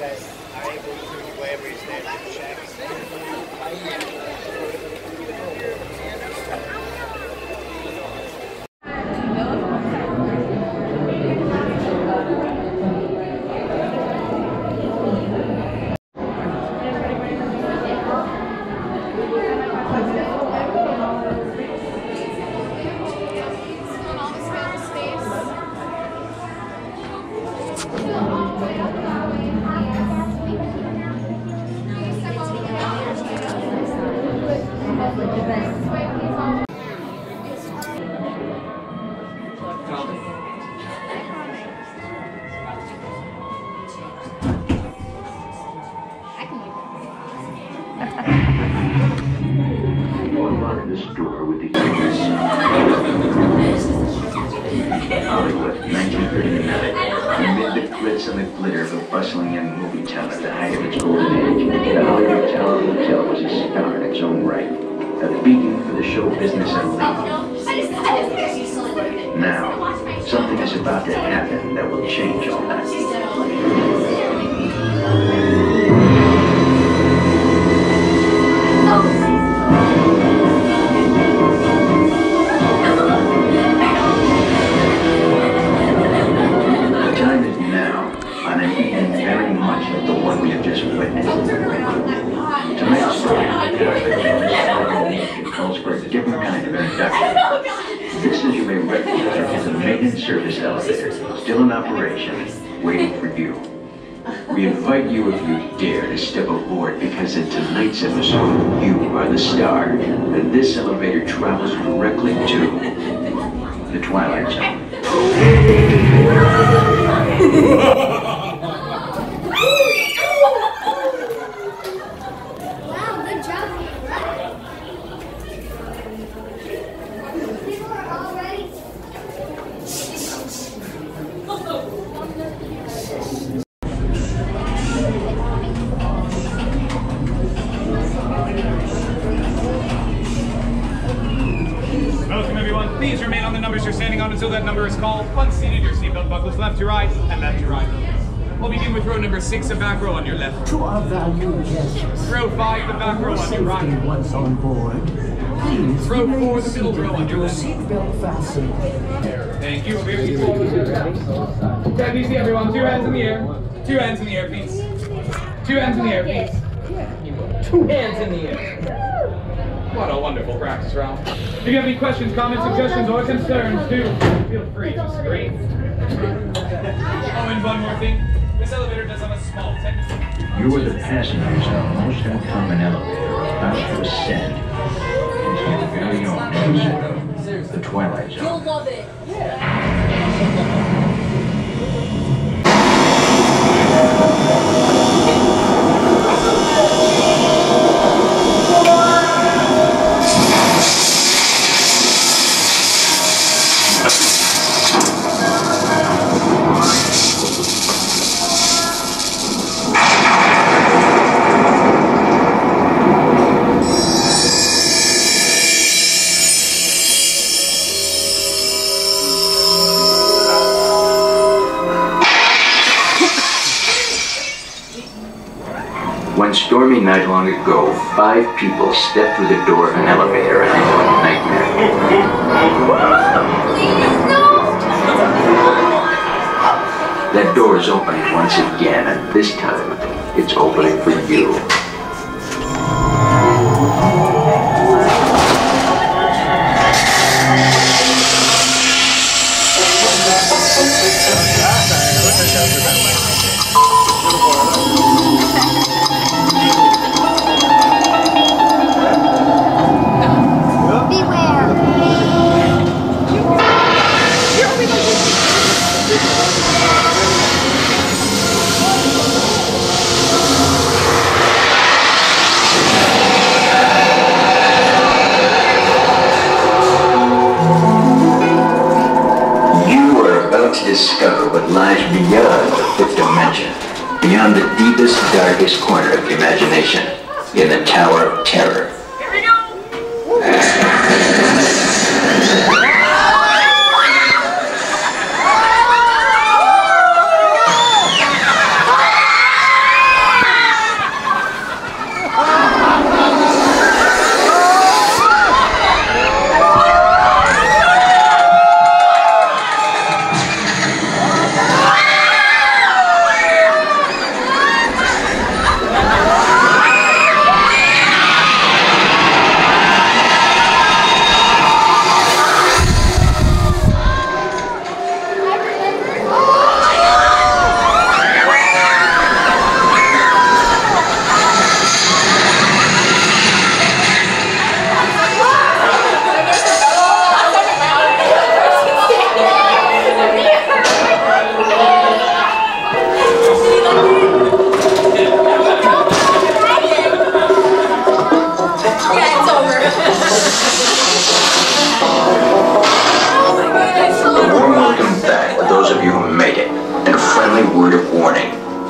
that are able to go every step and check. Store with the address Hollywood, 1939. Amid the glitz and the glitter of a bustling young movie town at the height of its golden age, the Hollywood Tower Hotel was a star in its own right, a beacon for the show business elite. Now, something is about to happen that will change all that. Tonight's story calls for a different kind of introduction. This, as you may recognize, is a maintenance service elevator, still in operation, waiting for you. We invite you, if you dare, to step aboard, because in tonight's episode, you are the star, and this elevator travels directly to the Twilight Zone. Welcome everyone. Please remain on the numbers you're standing on until that number is called. Once seated, your seatbelt buckles left to right and left to right. We'll begin with row number 6, the back row on your left. To our valued guests. Row 5, the back row on your right. Once on board, please row 4, the middle row on your left. Seatbelt fastened. Thank you. Take it easy, everyone. 2 hands in the air. 2 hands in the air, please. 2 hands in the air, please. 2 hands in the air. What a wonderful practice round. If you have any questions, comments, suggestions, or concerns, do feel free to scream. Oh, and one more thing. This elevator does have a small technical. You are the passengers on a most uncommon elevator about to ascend into your very own, the Twilight Zone. You'll love it. One stormy night long ago, 5 people stepped through the door of an elevator and had a nightmare. That door is opening once again, and this time, it's opening for you. To discover what lies beyond the 5th dimension, beyond the deepest, darkest corner of the imagination, in the Tower of Terror. Here we go!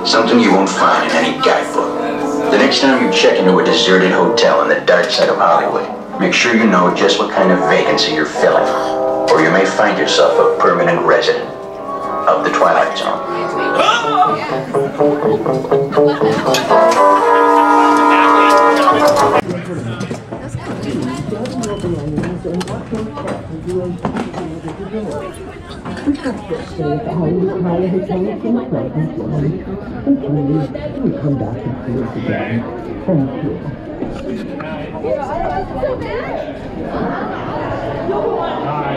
Something you won't find in any guidebook. The next time you check into a deserted hotel on the dark side of Hollywood, make sure you know just what kind of vacancy you're filling, or you may find yourself a permanent resident of the Twilight Zone. Come back and see us again. Thank you. Hi.